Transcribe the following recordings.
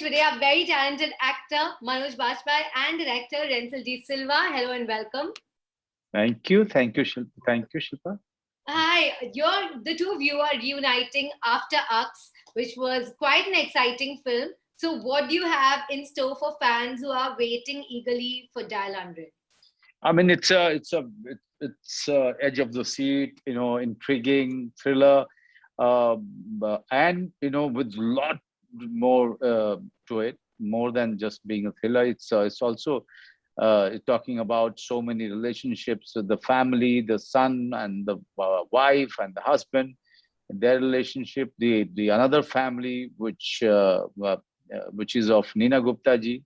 today our very talented actor Manoj Bajpayee and director Rensil D'Silva. Hello and welcome. Thank you. Thank you, Shilpa. Thank you, Shilpa. Hi, the two of you are reuniting after Ux, which was quite an exciting film. So, what do you have in store for fans who are waiting eagerly for Dial 100? I mean, it's edge of the seat, intriguing thriller, and with lot more to it, more than just being a thriller. It's also talking about so many relationships with the family, the son and the wife and the husband, their relationship, the another family which is of Nina Gupta ji.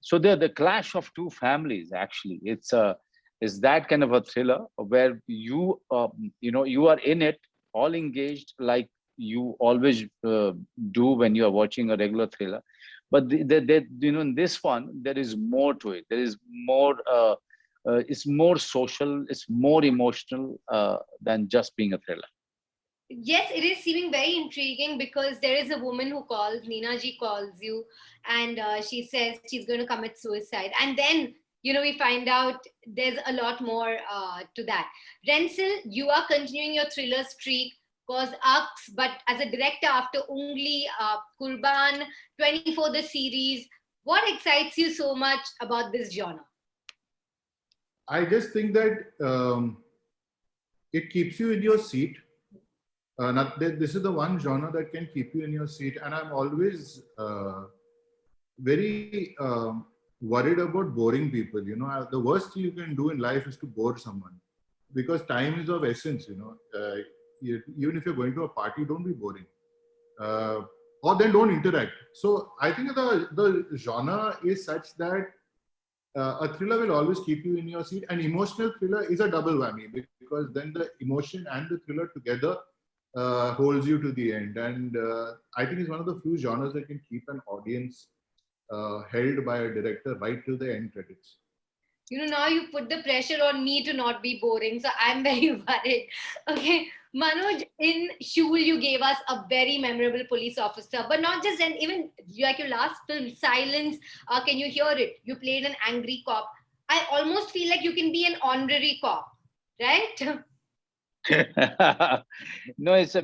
So they're the clash of two families. Actually, it's that kind of a thriller where you are in it, all engaged, like you always do when you are watching a regular thriller. But in this one there is more to it. There is more. It's more social. It's more emotional than just being a thriller. Yes, it is seeming very intriguing because there is a woman who calls, Nina ji calls you, and she says she's going to commit suicide. And then, we find out there's a lot more to that. Rensil, you are continuing your thriller streak, cause Ux, but as a director after Ungli, Kurban, 24 the series, what excites you so much about this genre? I just think that it keeps you in your seat. This is the one genre that can keep you in your seat, and I'm always very worried about boring people. The worst you can do in life is to bore someone, because time is of essence. Even if you're going to a party, don't be boring, or then don't interact. So I think the genre is such that a thriller will always keep you in your seat. An emotional thriller is a double whammy, because then the emotion and the thriller together holds you to the end. And I think it's one of the few genres that can keep an audience held by a director right till the end credits. Now you put the pressure on me to not be boring, so I'm very worried. Okay, Manoj, in Shul, you gave us a very memorable police officer, but not just then, even like your last film, Silence, Can You Hear It? You played an angry cop. I almost feel like you can be an honorary cop, right? No, it's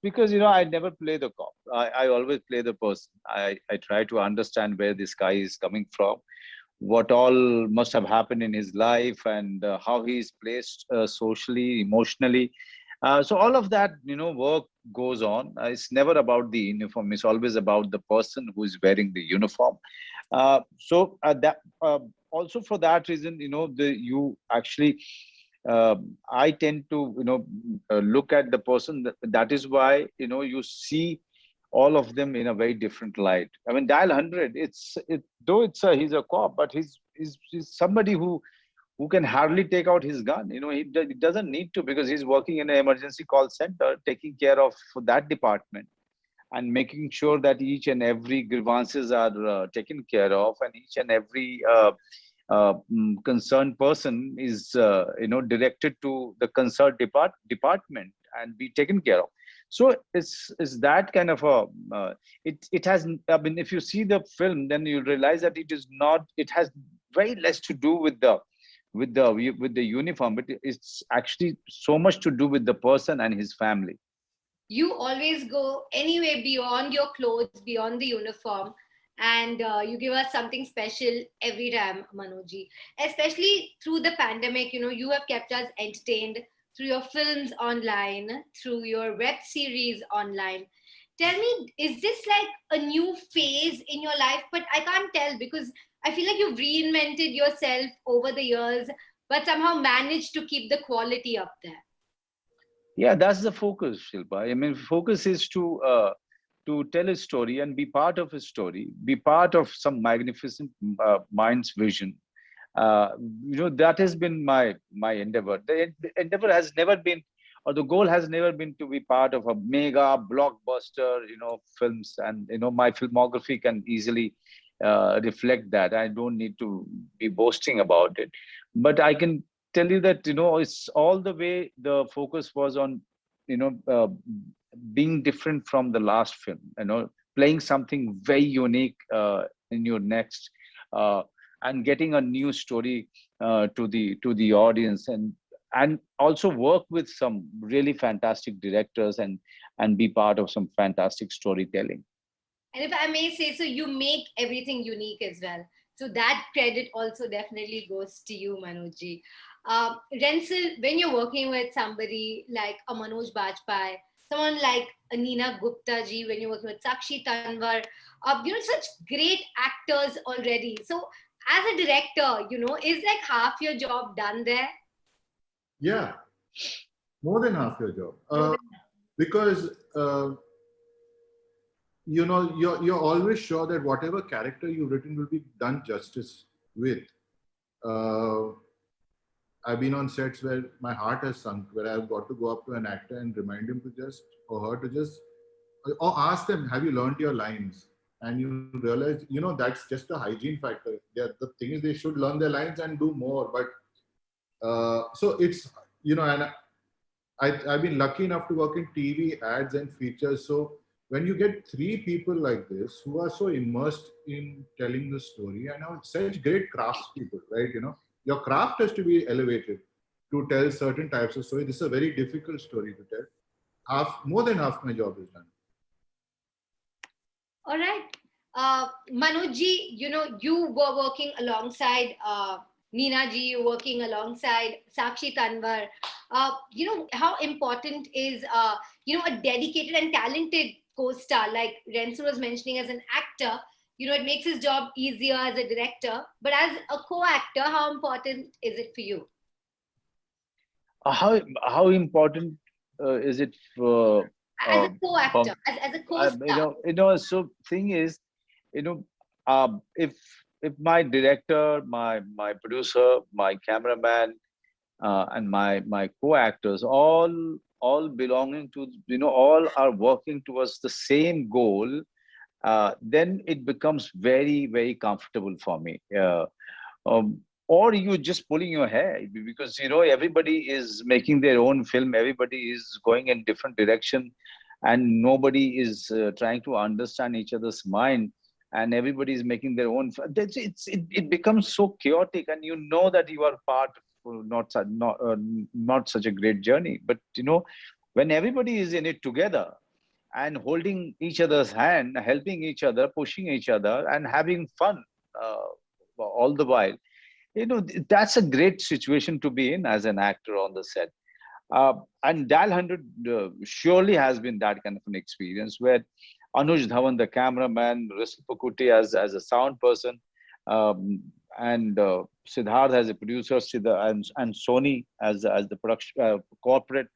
because I never play the cop. I always play the person. I try to understand where this guy is coming from, what all must have happened in his life, and how he is placed socially, emotionally. So all of that, work goes on. It's never about the uniform. It's always about the person who is wearing the uniform. That also for that reason, you actually. I tend to, look at the person. That is why, you see all of them in a very different light. I mean, Dial 100, though he's a cop, but he's somebody who can hardly take out his gun. He doesn't need to, because he's working in an emergency call center, taking care of that department and making sure that each and every grievances are taken care of, and each and every concerned person is directed to the concerned department and be taken care of. So it's that kind of a it has. I mean, if you see the film, then you realize that it has very less to do with the uniform, but it's actually so much to do with the person and his family. You always go anyway beyond your clothes, beyond the uniform, and you give us something special every time, Manojji. Especially through the pandemic, you have kept us entertained through your films online, through your web series online. Tell me, is this like a new phase in your life? But I can't tell, because I feel like you've reinvented yourself over the years, but somehow managed to keep the quality up there. Yeah, that's the focus, Shilpa. I mean, focus is to tell a story and be part of a story, be part of some magnificent mind's vision. Uh, that has been my endeavor. The endeavor has never been, or the goal has never been to be part of a mega blockbuster, films. And my filmography can easily reflect that. I don't need to be boasting about it, but I can tell you that it's all the way. The focus was on you know uh, being different from the last film, playing something very unique in your next, uh, and getting a new story to the audience, and also work with some really fantastic directors, and be part of some fantastic storytelling. And if I may say so, you make everything unique as well. So that credit also definitely goes to you, Manojji. Rensil, when you're working with somebody like a Manoj Bajpayee, someone like Nina Gupta ji, when you're working with Sakshi Tanwar, such great actors already. So as a director, is like half your job done there? Yeah, more than half your job. More than Because you're always sure that whatever character you've written will be done justice with. Uh, I've been on sets where my heart has sunk, where I've got to go up to an actor and remind him to just, or her to just, or ask them, have you learned your lines? And you realize, that's just a hygiene factor. The thing is, they should learn their lines and do more. But so it's, and I've been lucky enough to work in TV, ads, and features. So when you get three people like this who are so immersed in telling the story and are such great craftspeople, right? Your craft has to be elevated to tell certain types of story. This is a very difficult story to tell. More than half my job is done. All right. Manojji, you were working alongside Neena ji, you working alongside Sakshi Tanwar. How important is, a dedicated and talented co-star like Rensu was mentioning as an actor. It makes his job easier as a director. But as a co-actor, how important is it for you? How important is it for As a for co-actor, as a co-star? so thing is, you know if my director, my producer, my cameraman, and my co-actors all belonging to, all are working towards the same goal, then it becomes very, very comfortable for me. Or you're just pulling your hair, because everybody is making their own film, everybody is going in different direction, and nobody is trying to understand each other's mind, and everybody is making their own it becomes so chaotic, and that you are part of not such a great journey. But when everybody is in it together and holding each other's hand, helping each other, pushing each other, and having fun uh, all the while, that's a great situation to be in as an actor on the set. And Dal 100 surely has been that kind of an experience, where Anuj Dhawan, the cameraman, Risal Pukuti as a sound person, um, and Siddharth as a producer, and Sony as the production corporate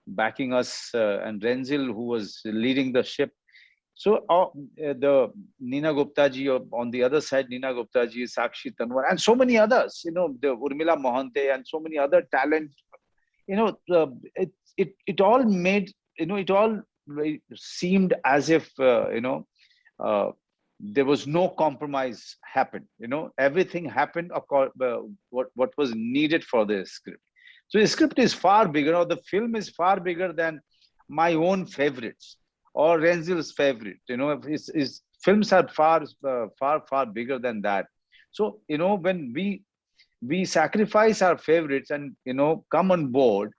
backing us, and Rensil, who was leading the ship. So the Nina Gupta ji on the other side, Nina Gupta ji, Sakshi Tanwar, and so many others, the Urmila Mohante and so many other talent, it all made, it all seemed as if, uh, there was no compromise happened. Everything happened what was needed for the script. So the script is far bigger, or the film is far bigger than my own favorites or Rensil's favorite. His films are far bigger than that. So when we sacrifice our favorites and come on board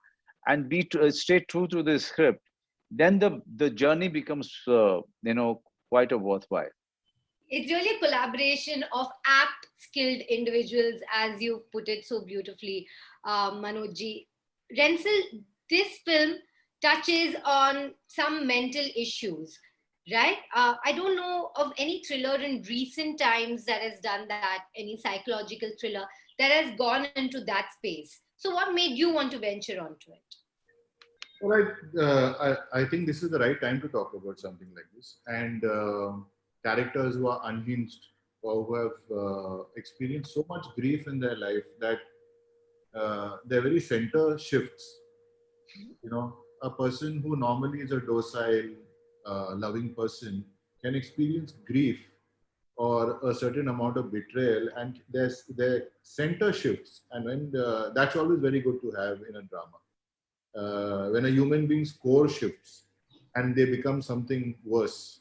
and stay true to the script, then the journey becomes quite a worthwhile. It's really a collaboration of apt, skilled individuals, as you put it so beautifully, Manojji. Rensil, this film touches on some mental issues, right? I don't know of any thriller in recent times that has done that, any psychological thriller that has gone into that space. So, what made you want to venture onto it? Well, I think this is the right time to talk about something like this. And characters who are unhinged or who have experienced so much grief in their life that their very center shifts. A person who normally is a docile, loving person can experience grief or a certain amount of betrayal, and their center shifts. And that's always very good to have in a drama. When a human being's core shifts and they become something worse.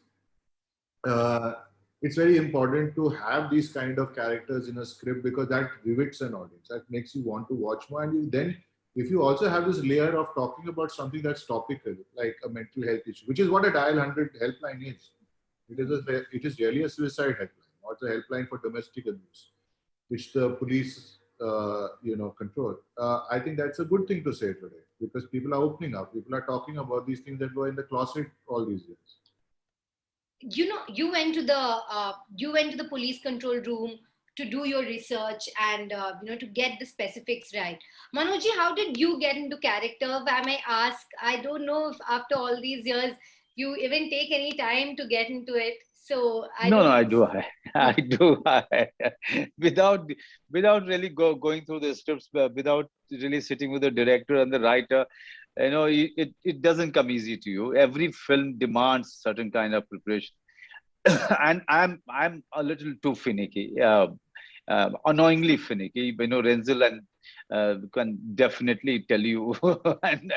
uh, it's very important to have these kind of characters in a script, because that rivets an audience. That makes you want to watch more. And then, if you also have this layer of talking about something that's topical, like a mental health issue, which is what a Dial 100 helpline is. It is really a suicide helpline, not a helpline for domestic abuse, which the police, control. I think that's a good thing to say today, because people are opening up. People are talking about these things that were in the closet all these years. You went to the police control room to do your research and to get the specifics right. Manojji, how did you get into character, if I may ask? I don't know if after all these years you even take any time to get into it, so I No, don't no, I know. do. I do. Without really going through the scripts, without really sitting with the director and the writer, it doesn't come easy to you. Every film demands certain kind of preparation, and I'm a little too finicky. Annoyingly finicky. Renzel and can definitely tell you and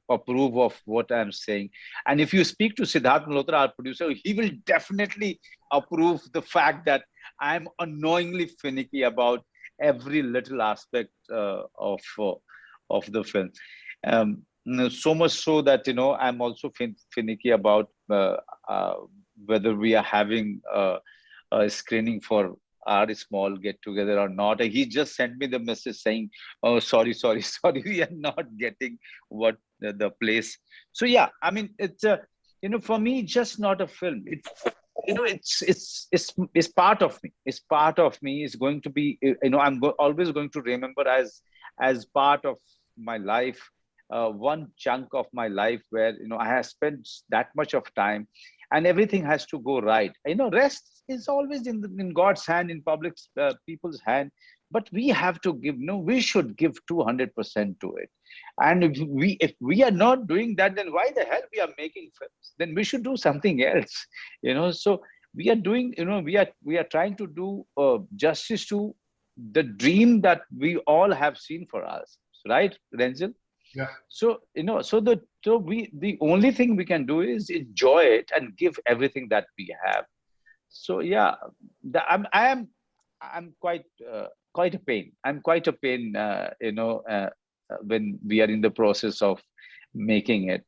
approve of what I'm saying. And if you speak to Siddharth Malhotra, our producer, he will definitely approve the fact that I'm annoyingly finicky about every little aspect of the film. So much so that I'm also finicky about uh, whether we are having screening for our small get together or not. He just sent me the message saying, "Oh, sorry, sorry, sorry, we are not getting what the place." So yeah, I mean, it's for me, just not a film. It's part of me. It's part of me. It's going to be. Always going to remember as part of my life. One chunk of my life where I have spent that much of time, and everything has to go right. Rest is always in God's hand, in public people's hand, but we have to give. We should give 200% to it. And if we are not doing that, then why the hell we are making films? Then we should do something else. So we are doing. We are trying to do justice to the dream that we all have seen for us, right, Renzel? Yeah. So the only thing we can do is enjoy it and give everything that we have. So yeah, I'm quite a pain. I'm quite a pain. When we are in the process of making it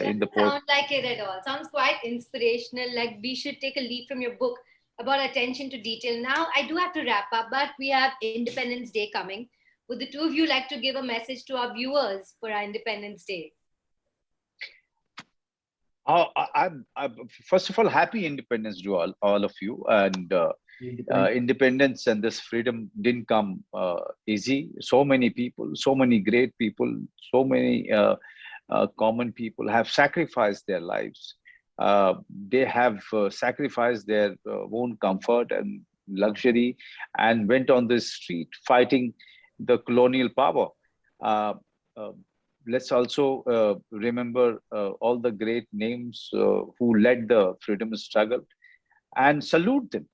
in the Doesn't post. sound like it at all. Sounds quite inspirational. Like we should take a leaf from your book about attention to detail. Now, I do have to wrap up, but we have Independence Day coming. Would the two of you like to give a message to our viewers for our Independence Day? First of all, happy Independence to all of you. And independence and this freedom didn't come easy. So many people, so many great people, so many common people have sacrificed their lives. They have sacrificed their own comfort and luxury and went on the street fighting the colonial power. Uh, uh, let's also remember all the great names who led the freedom struggle and salute them.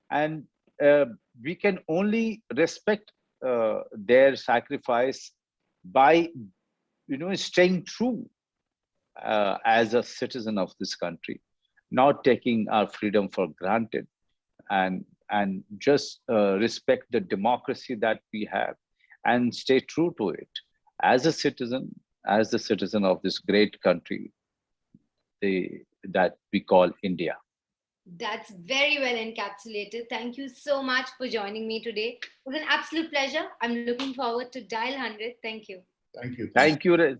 And we can only respect their sacrifice by staying true as a citizen of this country, not taking our freedom for granted, and just respect the democracy that we have and stay true to it as a citizen, as the citizen of this great country that we call India. That's very well encapsulated. Thank you so much for joining me today. It was an absolute pleasure. I'm looking forward to Dial 100. Thank you. Thank you. Thank you.